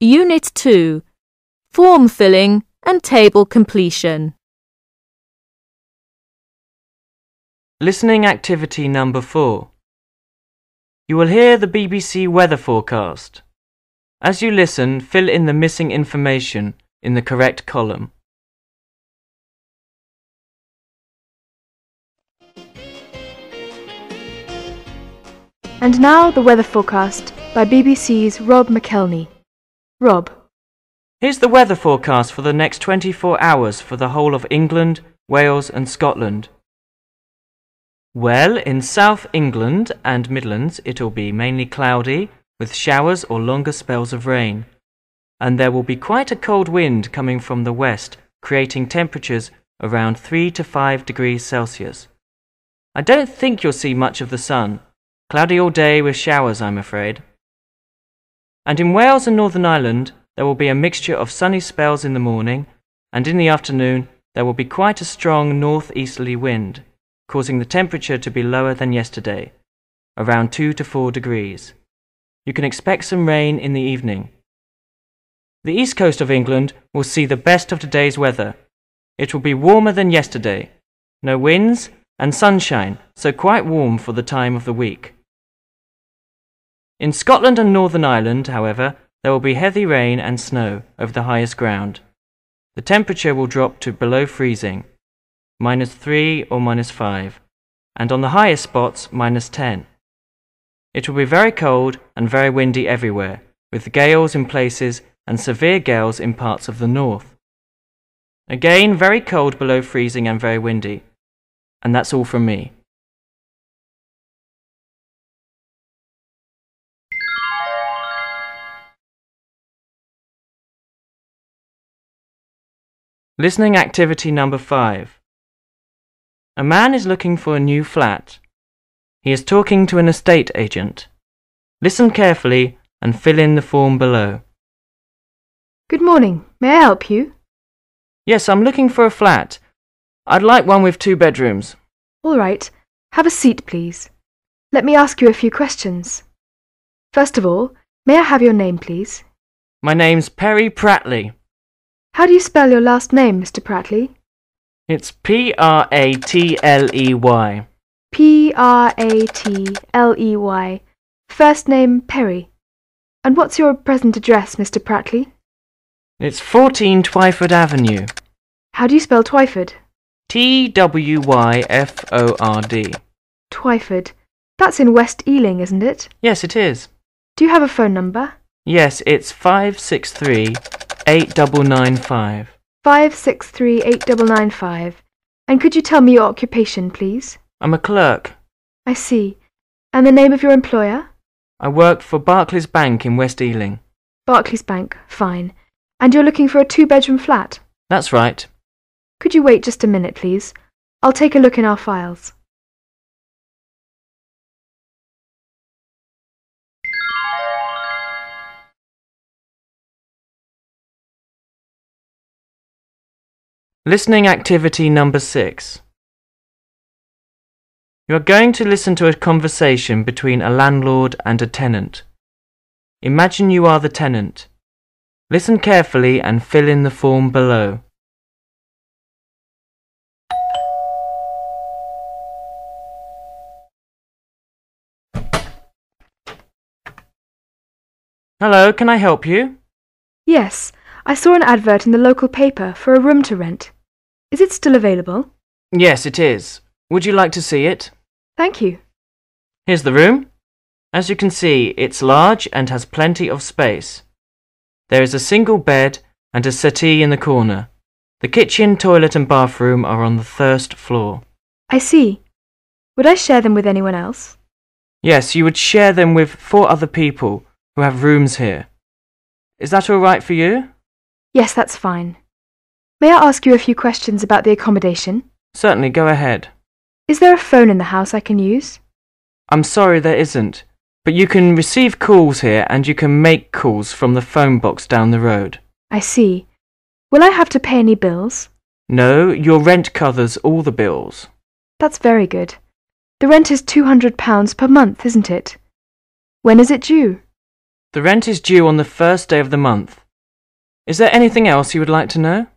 Unit 2, Form Filling and Table Completion. Listening activity number 4. You will hear the BBC weather forecast. As you listen, fill in the missing information in the correct column. And now the weather forecast by BBC's Rob McElhenney. Rob. Here's the weather forecast for the next 24 hours for the whole of England, Wales and Scotland. Well, in South England and Midlands it'll be mainly cloudy with showers or longer spells of rain. And there will be quite a cold wind coming from the west, creating temperatures around 3 to 5 degrees Celsius. I don't think you'll see much of the sun. Cloudy all day with showers, I'm afraid. And in Wales and Northern Ireland, there will be a mixture of sunny spells in the morning, and in the afternoon there will be quite a strong northeasterly wind, causing the temperature to be lower than yesterday, around 2 to 4 degrees. You can expect some rain in the evening. The east coast of England will see the best of today's weather. It will be warmer than yesterday, no winds and sunshine, so quite warm for the time of the week. In Scotland and Northern Ireland, however, there will be heavy rain and snow over the highest ground. The temperature will drop to below freezing, -3 or -5, and on the highest spots, -10. It will be very cold and very windy everywhere, with gales in places and severe gales in parts of the north. Again, very cold below freezing and very windy. And that's all from me. Listening activity number 5. A man is looking for a new flat. He is talking to an estate agent. Listen carefully and fill in the form below. Good morning. May I help you? Yes, I'm looking for a flat. I'd like one with 2 bedrooms. All right. Have a seat, please. Let me ask you a few questions. First of all, may I have your name, please? My name's Perry Prattley. How do you spell your last name, Mr. Prattley? It's P-R-A-T-L-E-Y. P-R-A-T-L-E-Y. First name Perry. And what's your present address, Mr. Prattley? It's 14 Twyford Avenue. How do you spell Twyford? T-W-Y-F-O-R-D. Twyford. That's in West Ealing, isn't it? Yes, it is. Do you have a phone number? Yes, it's 563-8995. 563-8995. And could you tell me your occupation, please? I'm a clerk. I see. And the name of your employer? I work for Barclays Bank in West Ealing. Barclays Bank. Fine. And you're looking for a 2-bedroom flat? That's right. Could you wait just a minute, please? I'll take a look in our files. Listening activity number 6. You are going to listen to a conversation between a landlord and a tenant. Imagine you are the tenant. Listen carefully and fill in the form below. Hello, can I help you? Yes, I saw an advert in the local paper for a room to rent. Is it still available? Yes, it is. Would you like to see it? Thank you. Here's the room. As you can see, it's large and has plenty of space. There is a single bed and a settee in the corner. The kitchen, toilet and bathroom are on the 1st floor. I see. Would I share them with anyone else? Yes, you would share them with 4 other people who have rooms here. Is that all right for you? Yes, that's fine. May I ask you a few questions about the accommodation? Certainly, go ahead. Is there a phone in the house I can use? I'm sorry there isn't, but you can receive calls here and you can make calls from the phone box down the road. I see. Will I have to pay any bills? No, your rent covers all the bills. That's very good. The rent is £200 per month, isn't it? When is it due? The rent is due on the first day of the month. Is there anything else you would like to know?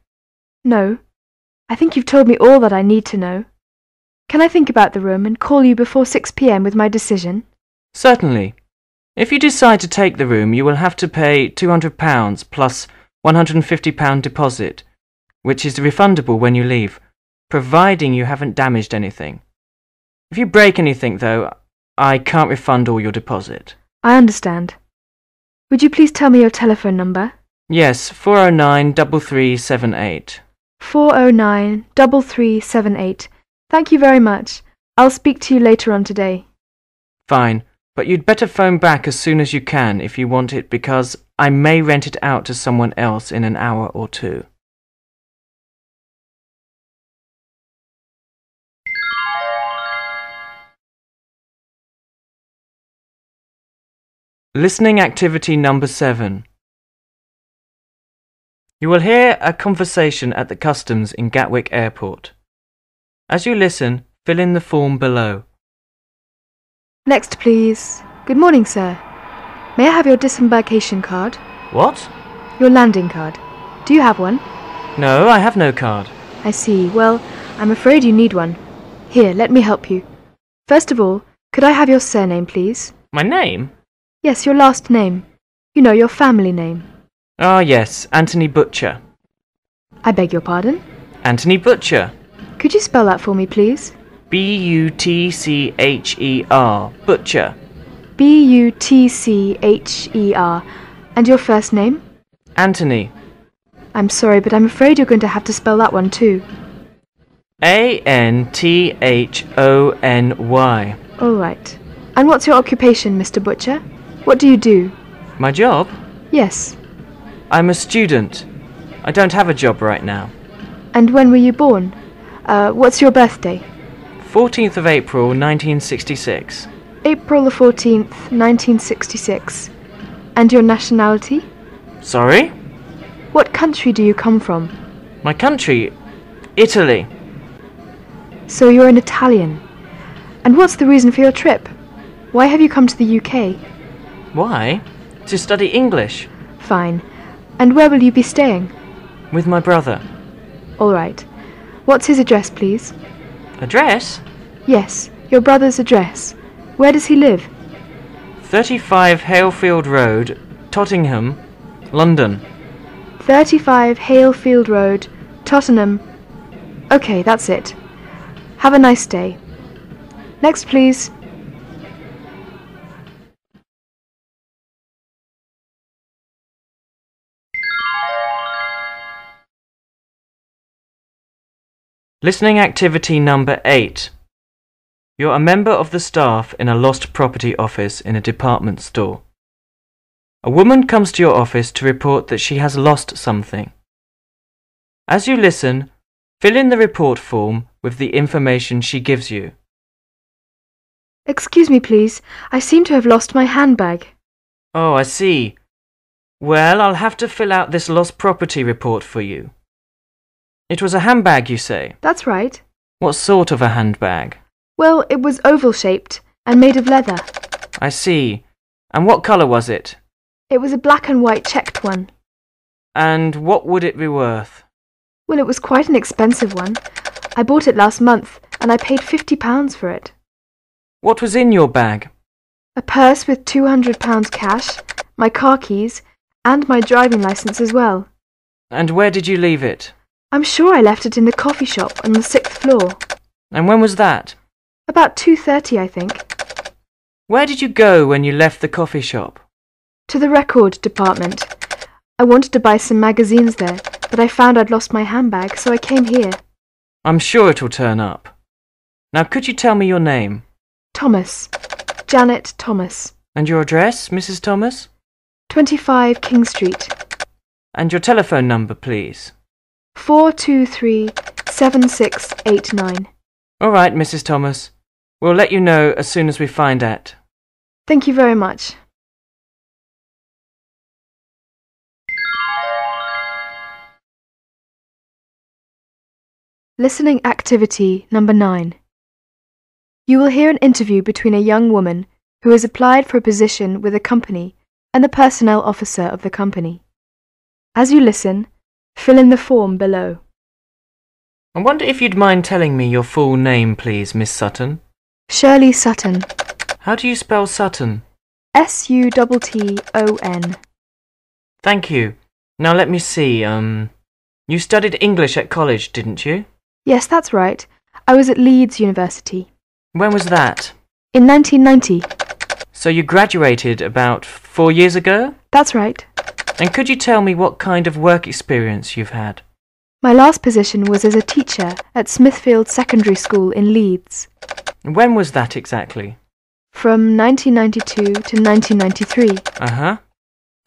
No. I think you've told me all that I need to know. Can I think about the room and call you before 6 p.m. with my decision? Certainly. If you decide to take the room, you will have to pay £200 plus £150 deposit, which is refundable when you leave, providing you haven't damaged anything. If you break anything, though, I can't refund all your deposit. I understand. Would you please tell me your telephone number? Yes, 409-3378. 409-3378. Thank you very much. I'll speak to you later on today. Fine, but you'd better phone back as soon as you can if you want it, because I may rent it out to someone else in an hour or two. Listening activity number 7. You will hear a conversation at the customs in Gatwick Airport. As you listen, fill in the form below. Next, please. Good morning, sir. May I have your disembarkation card? What? Your landing card. Do you have one? No, I have no card. I see. Well, I'm afraid you need one. Here, let me help you. First of all, could I have your surname, please? My name? Yes, your last name. You know, your family name. Ah, yes, Anthony Butcher. I beg your pardon? Anthony Butcher. Could you spell that for me, please? B-U-T-C-H-E-R. Butcher. B-U-T-C-H-E-R. And your first name? Anthony. I'm sorry, but I'm afraid you're going to have to spell that one too. A-N-T-H-O-N-Y. All right. And what's your occupation, Mr. Butcher? What do you do? My job? Yes. I'm a student. I don't have a job right now. And when were you born? What's your birthday? 14th of April, 1966. April the 14th, 1966. And your nationality? Sorry? What country do you come from? My country? Italy. So you're an Italian. And what's the reason for your trip? Why have you come to the UK? Why? To study English. Fine. And where will you be staying? With my brother. All right. What's his address, please? Address? Yes, your brother's address. Where does he live? 35 Halefield Road, Tottenham, London. 35 Halefield Road, Tottenham. Okay, that's it. Have a nice day. Next, please. Listening activity number 8. You're a member of the staff in a lost property office in a department store. A woman comes to your office to report that she has lost something. As you listen, fill in the report form with the information she gives you. Excuse me, please. I seem to have lost my handbag. Oh, I see. Well, I'll have to fill out this lost property report for you. It was a handbag, you say? That's right. What sort of a handbag? Well, it was oval-shaped and made of leather. I see. And what colour was it? It was a black and white checked one. And what would it be worth? Well, it was quite an expensive one. I bought it last month and I paid £50 for it. What was in your bag? A purse with £200 cash, my car keys, and my driving licence as well. And where did you leave it? I'm sure I left it in the coffee shop on the 6th floor. And when was that? About 2:30, I think. Where did you go when you left the coffee shop? To the record department. I wanted to buy some magazines there, but I found I'd lost my handbag, so I came here. I'm sure it'll turn up. Now could you tell me your name? Thomas. Janet Thomas. And your address, Mrs. Thomas? 25 King Street. And your telephone number, please? 423-7689. All right, Mrs. Thomas. We'll let you know as soon as we find out. Thank you very much. Listening activity number 9. You will hear an interview between a young woman who has applied for a position with a company and the personnel officer of the company. As you listen, fill in the form below. I wonder if you'd mind telling me your full name, please, Miss Sutton. Shirley Sutton. How do you spell Sutton? Sutton. Thank you. Now let me see, you studied English at college, didn't you? Yes, that's right. I was at Leeds University. When was that? In 1990. So you graduated about 4 years ago? That's right. And could you tell me what kind of work experience you've had? My last position was as a teacher at Smithfield Secondary School in Leeds. When was that exactly? From 1992 to 1993. Uh-huh.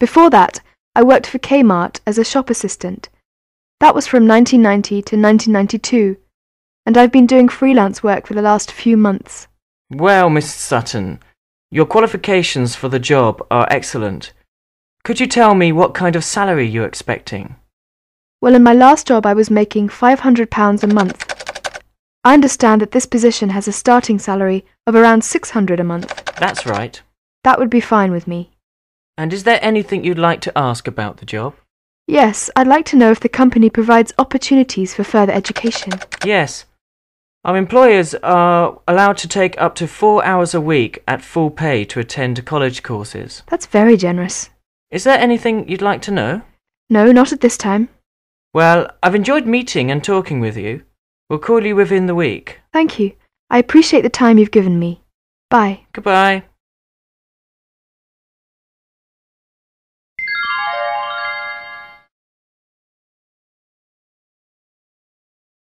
Before that, I worked for Kmart as a shop assistant. That was from 1990 to 1992, and I've been doing freelance work for the last few months. Well, Miss Sutton, your qualifications for the job are excellent. Could you tell me what kind of salary you're expecting? Well, in my last job I was making £500 a month. I understand that this position has a starting salary of around £600 a month. That's right. That would be fine with me. And is there anything you'd like to ask about the job? Yes, I'd like to know if the company provides opportunities for further education. Yes. Our employers are allowed to take up to 4 hours a week at full pay to attend college courses. That's very generous. Is there anything you'd like to know? No, not at this time. Well, I've enjoyed meeting and talking with you. We'll call you within the week. Thank you. I appreciate the time you've given me. Bye. Goodbye.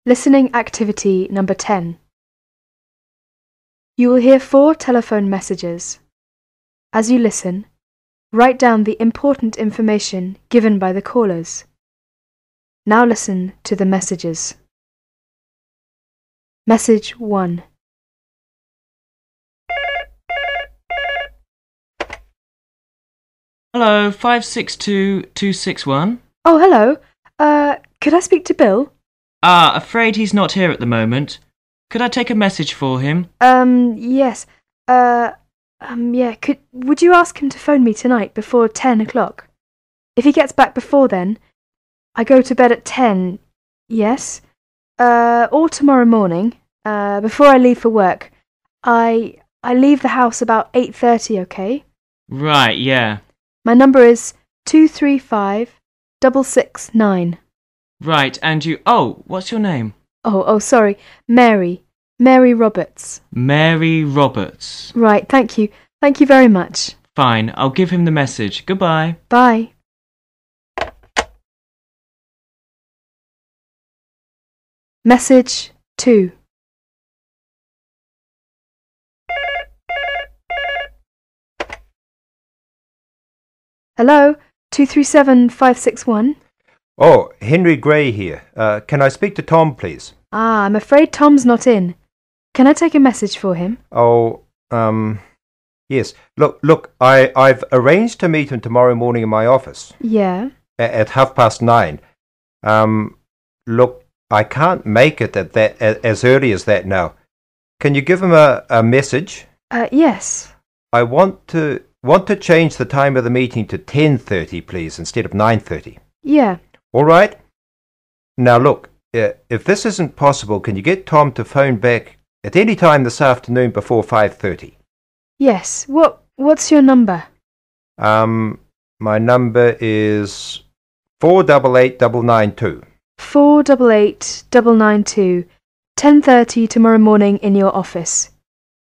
Listening activity number 10. You will hear 4 telephone messages. As you listen, write down the important information given by the callers. Now listen to the messages. Message 1. Hello, 562261. Oh, hello. Could I speak to Bill? Afraid he's not here at the moment. Could I take a message for him? Yes. Yeah, would you ask him to phone me tonight before 10 o'clock? If he gets back before then, I go to bed at 10, yes? Or tomorrow morning, before I leave for work. I leave the house about 8:30, okay? Right, yeah. My number is 235-669. Right, and you... Oh, what's your name? Oh, sorry. Mary. Mary Roberts. Mary Roberts. Right, thank you. Thank you very much. Fine, I'll give him the message. Goodbye. Bye. Message 2. Hello, 237-561. Oh, Henry Gray here. Can I speak to Tom, please? I'm afraid Tom's not in. Can I take a message for him? Oh, yes. Look, I've arranged to meet him tomorrow morning in my office. Yeah? At 9:30. Look, I can't make it at that as early as that now. Can you give him a message? Yes. I want to change the time of the meeting to 10:30, please, instead of 9:30. Yeah. All right? Now look, if this isn't possible, can you get Tom to phone back at any time this afternoon before 5:30? Yes. What's your number? My number is 488992. 488992. 10:30 tomorrow morning in your office.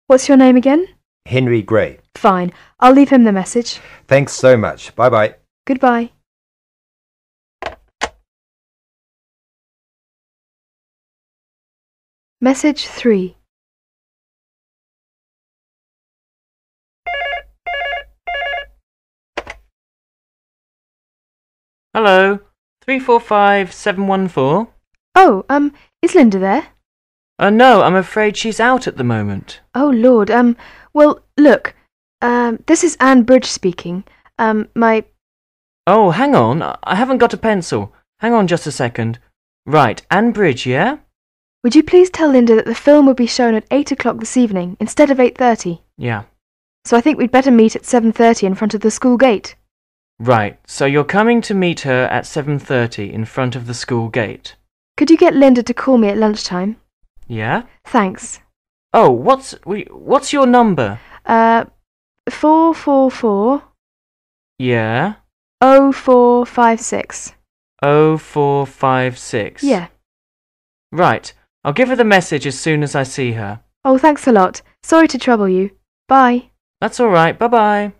What's your name again? Henry Gray. Fine. I'll leave him the message. Thanks so much. Bye-bye. Goodbye. Message 3. Hello, 345714. Oh, is Linda there? No, I'm afraid she's out at the moment. Oh, Lord. Well, look. This is Anne Bridge speaking. Oh, hang on. I haven't got a pencil. Hang on just a second. Right, Anne Bridge, yeah? Would you please tell Linda that the film will be shown at 8 o'clock this evening instead of 8:30? Yeah. so I think we'd better meet at 7:30 in front of the school gate. Right, so you're coming to meet her at 7:30 in front of the school gate. Could you get Linda to call me at lunchtime? Yeah? Thanks. Oh, what's your number? 444 Yeah? 0456. 0456. Yeah. Right, I'll give her the message as soon as I see her. Oh, thanks a lot. Sorry to trouble you. Bye. That's all right, bye-bye.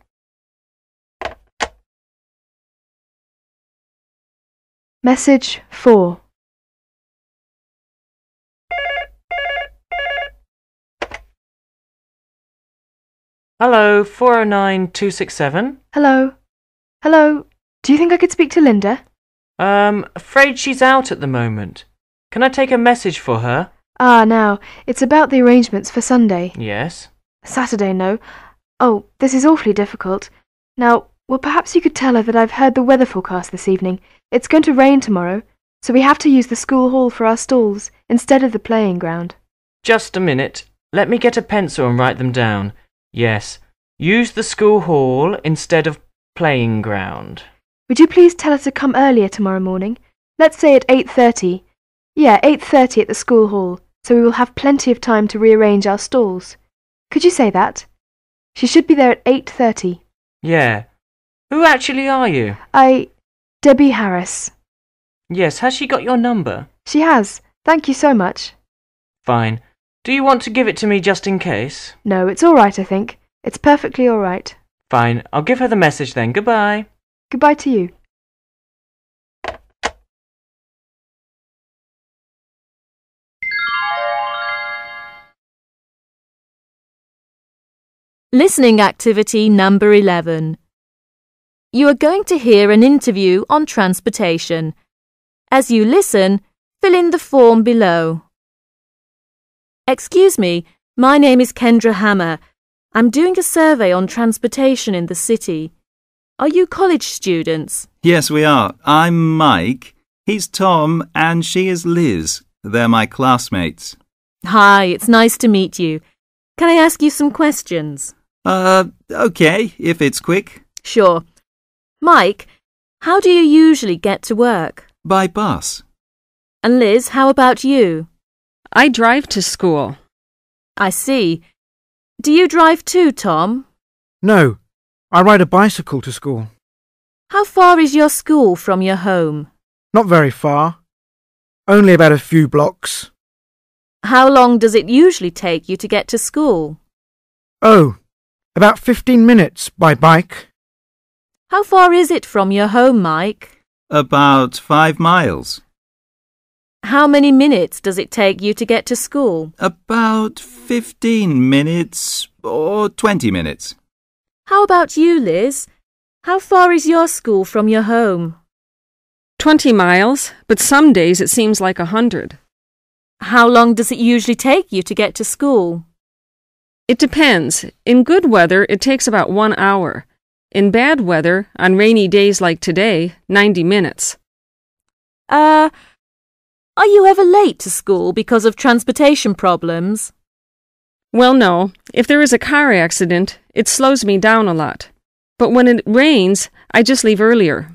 Message 4. Hello, 409267. Hello. Hello. Do you think I could speak to Linda? Afraid she's out at the moment. Can I take a message for her? Ah, now, it's about the arrangements for Sunday. Yes. Saturday, no. Oh, this is awfully difficult. Now, well, perhaps you could tell her that I've heard the weather forecast this evening. It's going to rain tomorrow, so we have to use the school hall for our stalls instead of the playing ground. Just a minute. Let me get a pencil and write them down. Yes. Use the school hall instead of playing ground. Would you please tell her to come earlier tomorrow morning? Let's say at 8:30. Yeah, 8:30 at the school hall, so we will have plenty of time to rearrange our stalls. Could you say that? She should be there at 8:30. Yeah. Who actually are you? Debbie Harris. Yes, has she got your number? She has. Thank you so much. Fine. Do you want to give it to me just in case? No, it's all right, I think. It's perfectly all right. Fine. I'll give her the message then. Goodbye. Goodbye to you. Listening activity number 11. You are going to hear an interview on transportation. As you listen, fill in the form below. Excuse me, my name is Kendra Hammer. I'm doing a survey on transportation in the city. Are you college students? Yes, we are. I'm Mike. He's Tom and she is Liz. They're my classmates. Hi, it's nice to meet you. Can I ask you some questions? Okay, if it's quick. Sure. Mike, how do you usually get to work? By bus. And Liz, how about you? I drive to school. I see. Do you drive too, Tom? No, I ride a bicycle to school. How far is your school from your home? Not very far. Only about a few blocks. How long does it usually take you to get to school? Oh, about 15 minutes by bike. How far is it from your home, Mike? About 5 miles. How many minutes does it take you to get to school? About 15 minutes or 20 minutes. How about you, Liz? How far is your school from your home? 20 miles, but some days it seems like 100. How long does it usually take you to get to school? It depends. In good weather, it takes about 1 hour. In bad weather, on rainy days like today, 90 minutes. Are you ever late to school because of transportation problems? Well, no. If there is a car accident, it slows me down a lot. But when it rains, I just leave earlier.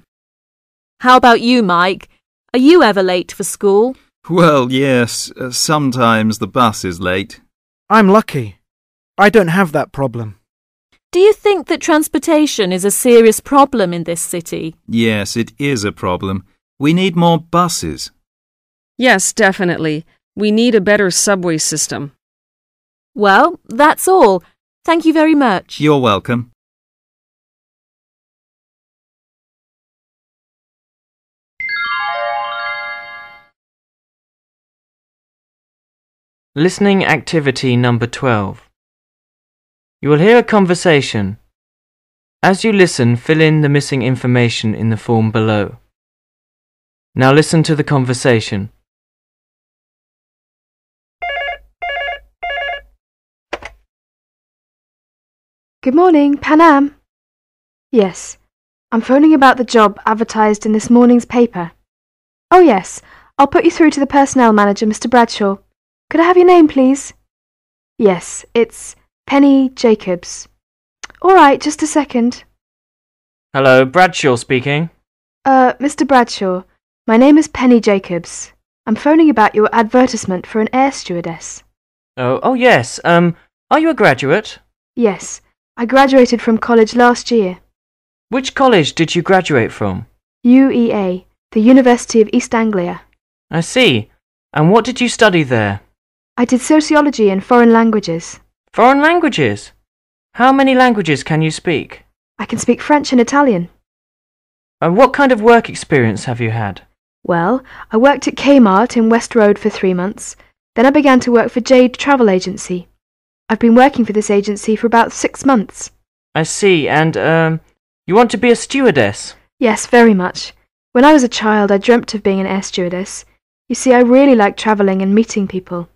How about you, Mike? Are you ever late for school? Well, yes, sometimes the bus is late. I'm lucky. I don't have that problem. Do you think that transportation is a serious problem in this city? Yes, it is a problem. We need more buses. Yes, definitely. We need a better subway system. Well, that's all. Thank you very much. You're welcome. Listening activity number 12. You will hear a conversation. As you listen, fill in the missing information in the form below. Now listen to the conversation. Good morning, Pan Am. Yes, I'm phoning about the job advertised in this morning's paper. Oh yes, I'll put you through to the personnel manager, Mr. Bradshaw. Could I have your name, please? Yes, it's Penny Jacobs. All right, just a second. Hello, Bradshaw speaking. Mr. Bradshaw, my name is Penny Jacobs. I'm phoning about your advertisement for an air stewardess. Oh, yes. Are you a graduate? Yes, I graduated from college last year. Which college did you graduate from? UEA, the University of East Anglia. I see. And what did you study there? I did sociology and foreign languages. Foreign languages? How many languages can you speak? I can speak French and Italian. And what kind of work experience have you had? Well, I worked at Kmart in West Road for 3 months. Then I began to work for Jade Travel Agency. I've been working for this agency for about 6 months. I see. And, you want to be a stewardess? Yes, very much. When I was a child, I dreamt of being an air stewardess. You see, I really like travelling and meeting people.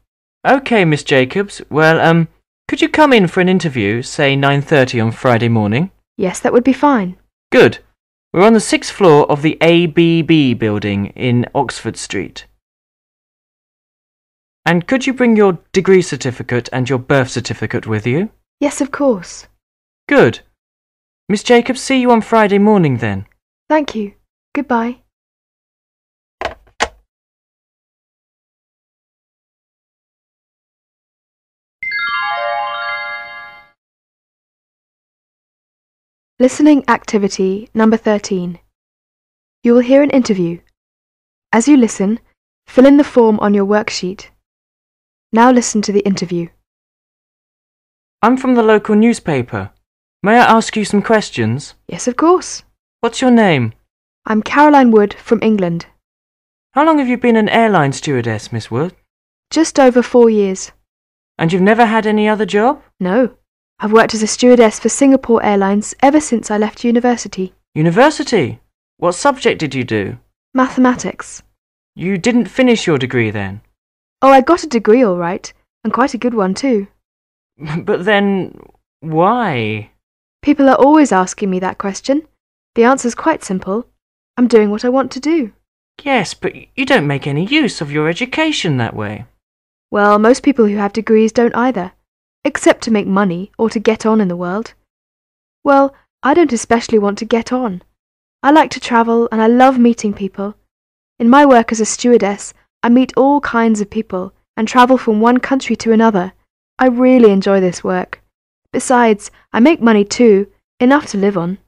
Okay, Miss Jacobs. Well, could you come in for an interview, say 9:30 on Friday morning? Yes, that would be fine. Good. We're on the 6th floor of the ABB building in Oxford Street. And could you bring your degree certificate and your birth certificate with you? Yes, of course. Good. Miss Jacobs, see you on Friday morning then. Thank you. Goodbye. Listening activity number 13. You will hear an interview. As you listen, fill in the form on your worksheet. Now listen to the interview. I'm from the local newspaper. May I ask you some questions? Yes, of course. What's your name? I'm Caroline Wood from England. How long have you been an airline stewardess, Miss Wood? Just over 4 years. And you've never had any other job? No. I've worked as a stewardess for Singapore Airlines ever since I left university. University? What subject did you do? Mathematics. You didn't finish your degree then? Oh, I got a degree all right, and quite a good one too. But then, why? People are always asking me that question. The answer's quite simple. I'm doing what I want to do. Yes, but you don't make any use of your education that way. Well, most people who have degrees don't either, except to make money or to get on in the world. Well, I don't especially want to get on. I like to travel and I love meeting people. In my work as a stewardess, I meet all kinds of people and travel from one country to another. I really enjoy this work. Besides, I make money too, enough to live on.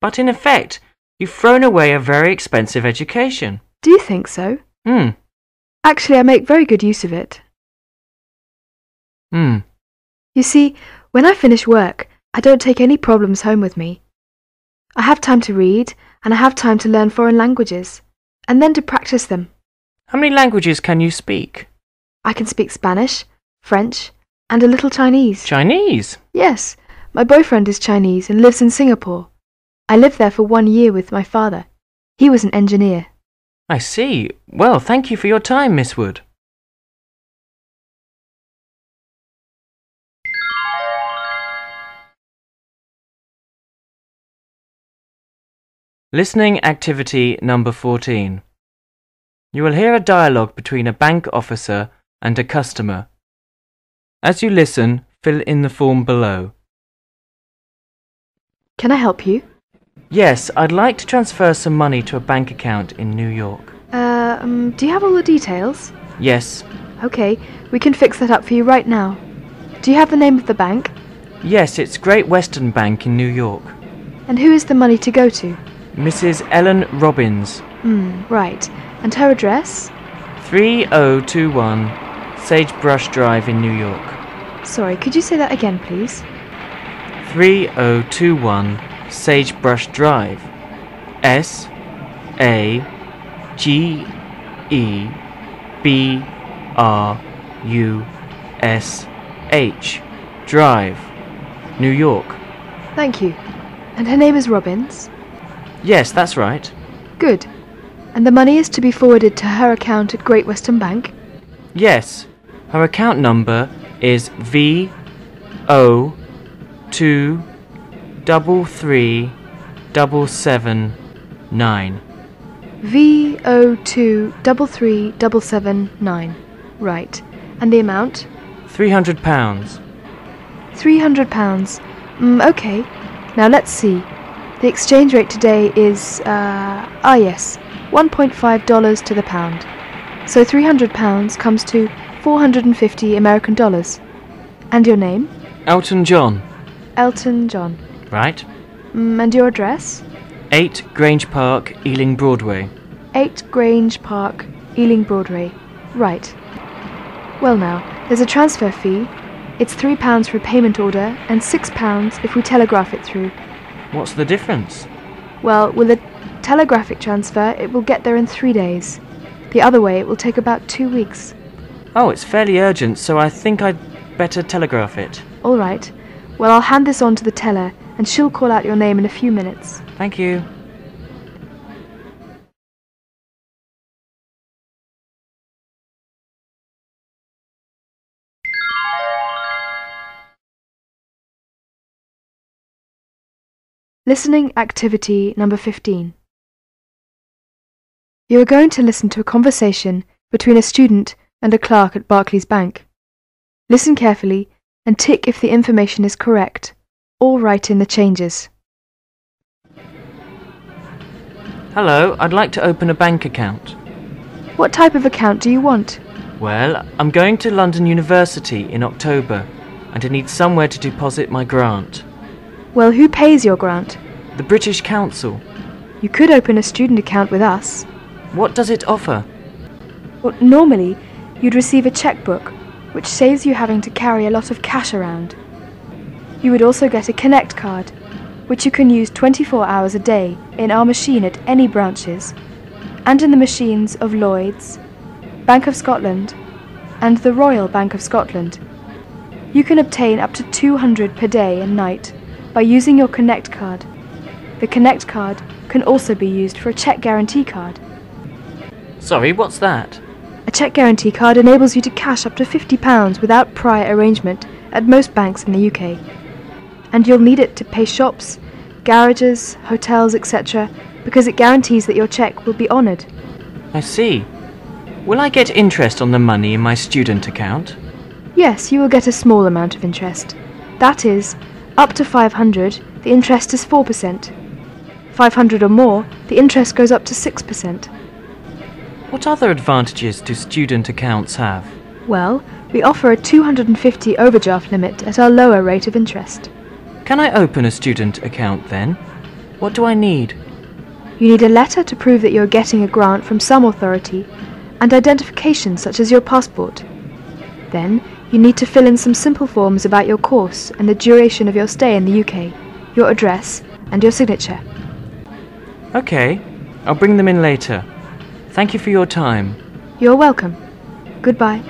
But in effect, you've thrown away a very expensive education. Do you think so? Actually, I make very good use of it. You see, when I finish work, I don't take any problems home with me. I have time to read, and I have time to learn foreign languages, and then to practice them. How many languages can you speak? I can speak Spanish, French, and a little Chinese. Chinese? Yes, my boyfriend is Chinese and lives in Singapore. I lived there for 1 year with my father. He was an engineer. I see. Well, thank you for your time, Miss Wood. Listening activity number 14. You will hear a dialogue between a bank officer and a customer. As you listen, fill in the form below. Can I help you? Yes, I'd like to transfer some money to a bank account in New York. Do you have all the details? Yes. Okay, we can fix that up for you right now. Do you have the name of the bank? Yes, it's Great Western Bank in New York. And who is the money to go to? Mrs. Ellen Robbins. Right. And her address? 3021 Sagebrush Drive in New York. Sorry, could you say that again, please? 3021 Sagebrush Drive. SAGEBRUSH Drive, New York. Thank you. And her name is Robbins? Yes, that's right. Good. And the money is to be forwarded to her account at Great Western Bank? Yes. Her account number is VO2337779. VO2337779. Right. And the amount? £300. £300. Okay. Now let's see. The exchange rate today is, yes, $1.5 to the pound. So £300 comes to 450 American dollars. And your name? Elton John. Elton John. Right. And your address? 8 Grange Park, Ealing Broadway. 8 Grange Park, Ealing Broadway. Right. Well now, there's a transfer fee. It's £3 for a payment order and £6 if we telegraph it through. What's the difference? Well, with a telegraphic transfer, it will get there in 3 days. The other way, it will take about 2 weeks. Oh, it's fairly urgent, so I think I'd better telegraph it. All right. Well, I'll hand this on to the teller, and she'll call out your name in a few minutes. Thank you. Listening activity number 15. You are going to listen to a conversation between a student and a clerk at Barclays Bank. Listen carefully and tick if the information is correct, or write in the changes. Hello, I'd like to open a bank account. What type of account do you want? Well, I'm going to London University in October, and I need somewhere to deposit my grant. Well, who pays your grant? The British Council. You could open a student account with us. What does it offer? Well, normally, you'd receive a checkbook, which saves you having to carry a lot of cash around. You would also get a Connect card, which you can use 24 hours a day in our machine at any branches, and in the machines of Lloyds, Bank of Scotland, and the Royal Bank of Scotland. You can obtain up to 200 per day and night by using your Connect card. The Connect card can also be used for a cheque guarantee card. Sorry, what's that? A cheque guarantee card enables you to cash up to £50 without prior arrangement at most banks in the UK. And you'll need it to pay shops, garages, hotels, etc., because it guarantees that your cheque will be honoured. I see. Will I get interest on the money in my student account? Yes, you will get a small amount of interest. That is, up to 500, the interest is 4%. 500 or more, the interest goes up to 6%. What other advantages do student accounts have? Well, we offer a 250 overdraft limit at our lower rate of interest. Can I open a student account then? What do I need? You need a letter to prove that you're getting a grant from some authority, and identification such as your passport. Then, you need to fill in some simple forms about your course and the duration of your stay in the UK, your address, and your signature. Okay, I'll bring them in later. Thank you for your time. You're welcome. Goodbye.